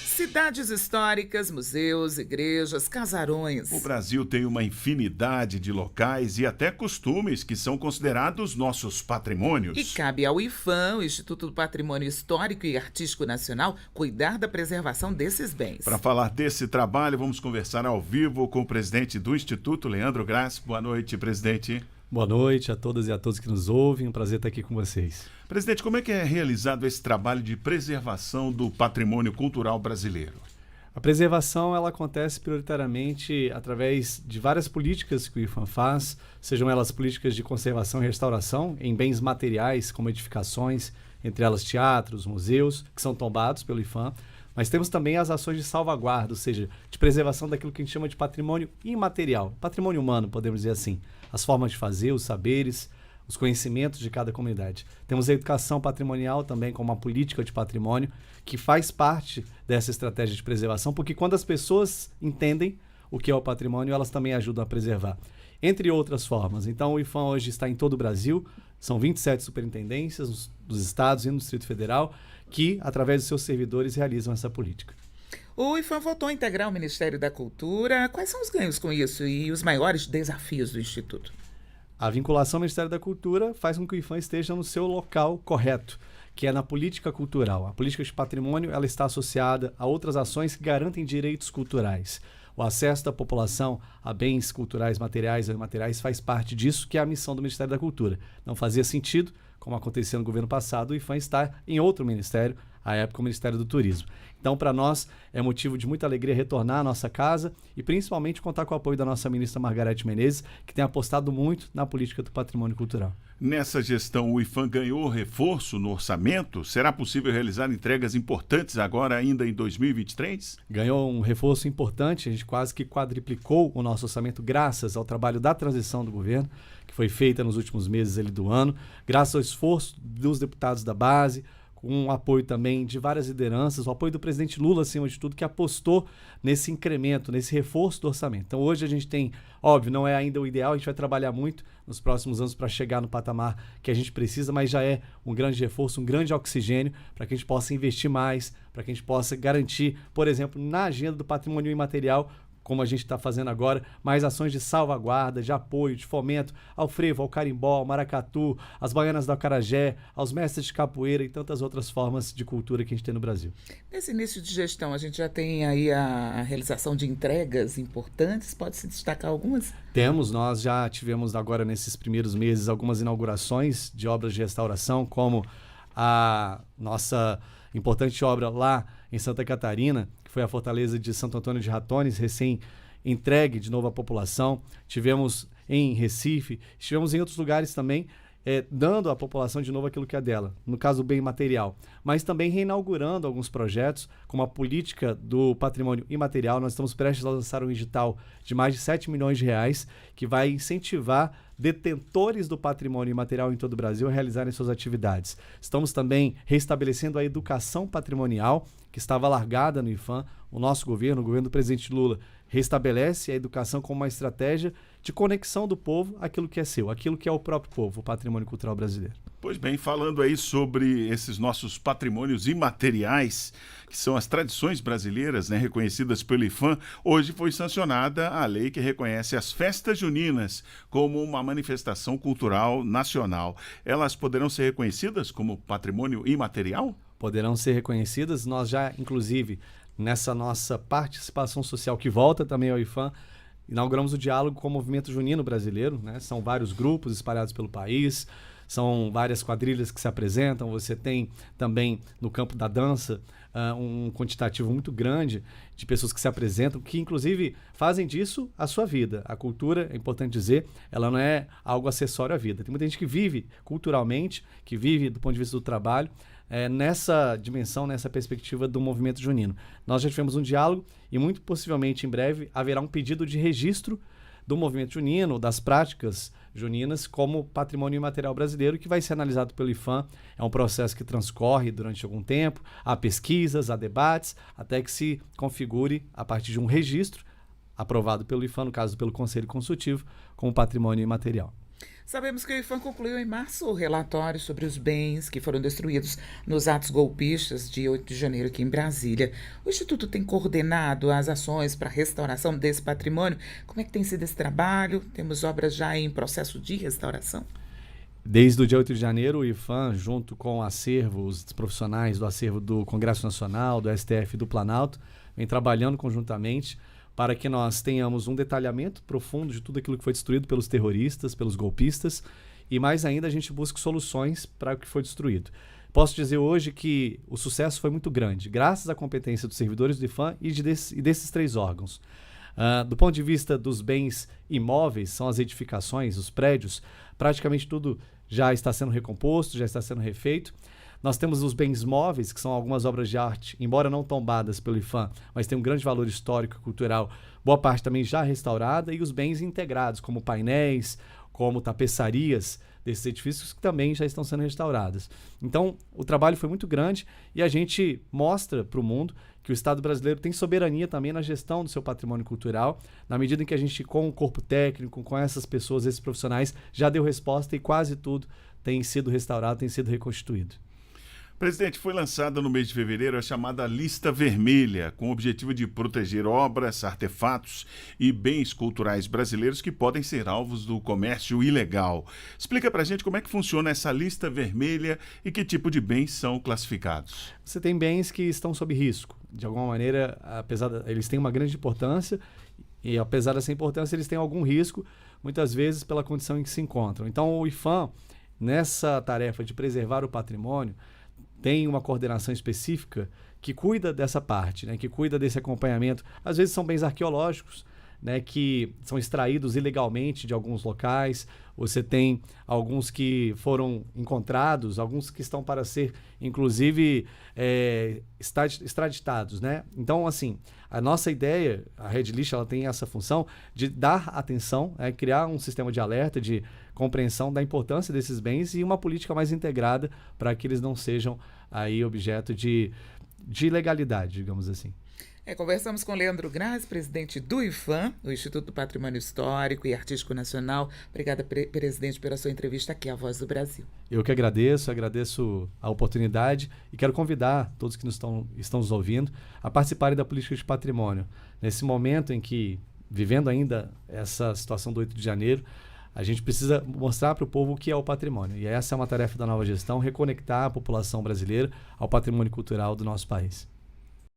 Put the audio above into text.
Cidades históricas, museus, igrejas, casarões. O Brasil tem uma infinidade de locais e até costumes que são considerados nossos patrimônios. E cabe ao IPHAN, o Instituto do Patrimônio Histórico e Artístico Nacional, cuidar da preservação desses bens. Para falar desse trabalho, vamos conversar ao vivo com o presidente do Instituto, Leandro Grassi. Boa noite, presidente. Boa noite a todas e a todos que nos ouvem. Um prazer estar aqui com vocês. Presidente, como é que é realizado esse trabalho de preservação do patrimônio cultural brasileiro? A preservação ela acontece prioritariamente através de várias políticas que o IPHAN faz, sejam elas políticas de conservação e restauração em bens materiais, como edificações, entre elas teatros, museus, que são tombados pelo IPHAN. Mas temos também as ações de salvaguarda, ou seja, de preservação daquilo que a gente chama de patrimônio imaterial, patrimônio humano, podemos dizer assim. As formas de fazer, os saberes, os conhecimentos de cada comunidade. Temos a educação patrimonial também como uma política de patrimônio que faz parte dessa estratégia de preservação, porque quando as pessoas entendem o que é o patrimônio, elas também ajudam a preservar. Entre outras formas. Então, o IPHAN hoje está em todo o Brasil, são 27 superintendências dos estados e no Distrito Federal que, através dos seus servidores, realizam essa política. O IPHAN voltou a integrar o Ministério da Cultura. Quais são os ganhos com isso e os maiores desafios do Instituto? A vinculação ao Ministério da Cultura faz com que o IPHAN esteja no seu local correto, que é na política cultural. A política de patrimônio ela está associada a outras ações que garantem direitos culturais. O acesso da população a bens culturais, materiais ou imateriais faz parte disso, que é a missão do Ministério da Cultura. Não fazia sentido, como aconteceu no governo passado, o IPHAN está em outro ministério, à época o Ministério do Turismo. Então, para nós, é motivo de muita alegria retornar à nossa casa e principalmente contar com o apoio da nossa ministra Margarete Menezes, que tem apostado muito na política do patrimônio cultural. Nessa gestão, o IPHAN ganhou reforço no orçamento? Será possível realizar entregas importantes agora ainda em 2023? Ganhou um reforço importante, a gente quase que quadriplicou o nosso orçamento graças ao trabalho da transição do governo, que foi feita nos últimos meses ali do ano, graças ao esforço dos deputados da base, com o apoio também de várias lideranças, o apoio do presidente Lula, acima de tudo, que apostou nesse incremento, nesse reforço do orçamento. Então hoje a gente tem, óbvio, não é ainda o ideal, a gente vai trabalhar muito nos próximos anos para chegar no patamar que a gente precisa, mas já é um grande reforço, um grande oxigênio para que a gente possa investir mais, para que a gente possa garantir, por exemplo, na agenda do patrimônio imaterial, como a gente está fazendo agora, mais ações de salvaguarda, de apoio, de fomento ao frevo, ao carimbó, ao maracatu, às baianas do acarajé, aos mestres de capoeira e tantas outras formas de cultura que a gente tem no Brasil. Nesse início de gestão, a gente já tem aí a realização de entregas importantes, pode-se destacar algumas? Nós já tivemos agora nesses primeiros meses algumas inaugurações de obras de restauração, como a nossa importante obra lá em Santa Catarina, que foi a Fortaleza de Santo Antônio de Ratones, recém-entregue de novo à população. Tivemos em Recife, estivemos em outros lugares também, dando à população de novo aquilo que é dela, no caso o bem material, mas também reinaugurando alguns projetos, como a política do patrimônio imaterial. Nós estamos prestes a lançar um edital de mais de 7 milhões de reais, que vai incentivar detentores do patrimônio imaterial em todo o Brasil a realizarem suas atividades. Estamos também restabelecendo a educação patrimonial, que estava largada no IPHAN. O nosso governo, o governo do presidente Lula, restabelece a educação como uma estratégia de conexão do povo àquilo que é seu, aquilo que é o próprio povo, o patrimônio cultural brasileiro. Pois bem, falando aí sobre esses nossos patrimônios imateriais, que são as tradições brasileiras, né, reconhecidas pelo IPHAN, hoje foi sancionada a lei que reconhece as festas juninas como uma manifestação cultural nacional. Elas poderão ser reconhecidas como patrimônio imaterial? Poderão ser reconhecidas. Nós já, inclusive, nessa nossa participação social que volta também ao IPHAN, inauguramos o diálogo com o movimento junino brasileiro, né? São vários grupos espalhados pelo país, são várias quadrilhas que se apresentam. Você tem também no campo da dança um quantitativo muito grande de pessoas que se apresentam, que inclusive fazem disso a sua vida. A cultura, é importante dizer, ela não é algo acessório à vida. Tem muita gente que vive culturalmente, que vive do ponto de vista do trabalho, nessa dimensão, nessa perspectiva do movimento junino. Nós já tivemos um diálogo e muito possivelmente em breve haverá um pedido de registro do movimento junino, das práticas juninas, como patrimônio imaterial brasileiro, que vai ser analisado pelo IPHAN. É um processo que transcorre durante algum tempo, há pesquisas, há debates, até que se configure, a partir de um registro aprovado pelo IPHAN, no caso pelo Conselho Consultivo, como patrimônio imaterial. Sabemos que o IPHAN concluiu em março o relatório sobre os bens que foram destruídos nos atos golpistas de 8 de janeiro aqui em Brasília. O Instituto tem coordenado as ações para a restauração desse patrimônio. Como é que tem sido esse trabalho? Temos obras já em processo de restauração? Desde o dia 8 de janeiro, o IPHAN, junto com o acervo, os profissionais do acervo do Congresso Nacional, do STF e do Planalto, vem trabalhando conjuntamente para que nós tenhamos um detalhamento profundo de tudo aquilo que foi destruído pelos terroristas, pelos golpistas, e mais ainda a gente busca soluções para o que foi destruído. Posso dizer hoje que o sucesso foi muito grande, graças à competência dos servidores do IPHAN e desses 3 órgãos. Do ponto de vista dos bens imóveis, são as edificações, os prédios, praticamente tudo já está sendo recomposto, já está sendo refeito. Nós temos os bens móveis, que são algumas obras de arte, embora não tombadas pelo IPHAN, mas tem um grande valor histórico e cultural, boa parte também já restaurada, e os bens integrados, como painéis, como tapeçarias desses edifícios, que também já estão sendo restaurados. Então, o trabalho foi muito grande e a gente mostra para o mundo que o Estado brasileiro tem soberania também na gestão do seu patrimônio cultural, na medida em que a gente, com o corpo técnico, com essas pessoas, esses profissionais, já deu resposta e quase tudo tem sido restaurado, tem sido reconstituído. Presidente, foi lançada no mês de fevereiro a chamada Lista Vermelha, com o objetivo de proteger obras, artefatos e bens culturais brasileiros que podem ser alvos do comércio ilegal. Explica pra gente como é que funciona essa Lista Vermelha e que tipo de bens são classificados. Você tem bens que estão sob risco. De alguma maneira, eles têm uma grande importância e, apesar dessa importância, eles têm algum risco, muitas vezes pela condição em que se encontram. Então, o IPHAN, nessa tarefa de preservar o patrimônio, tem uma coordenação específica que cuida dessa parte, né, que cuida desse acompanhamento. Às vezes são bens arqueológicos, né, que são extraídos ilegalmente de alguns locais. Você tem alguns que foram encontrados, alguns que estão para ser, inclusive, extraditados, né? Então, assim, a nossa ideia, a Red List, ela tem essa função de dar atenção, criar um sistema de alerta, de compreensão da importância desses bens e uma política mais integrada para que eles não sejam aí objeto de ilegalidade, digamos assim. Conversamos com Leandro Graz, presidente do IPHAN, o Instituto do Patrimônio Histórico e Artístico Nacional. Obrigada, presidente, pela sua entrevista aqui à Voz do Brasil. Eu que agradeço a oportunidade e quero convidar todos que estão nos ouvindo a participarem da política de patrimônio. Nesse momento em que, vivendo ainda essa situação do 8 de janeiro, a gente precisa mostrar para o povo o que é o patrimônio. E essa é uma tarefa da nova gestão, reconectar a população brasileira ao patrimônio cultural do nosso país.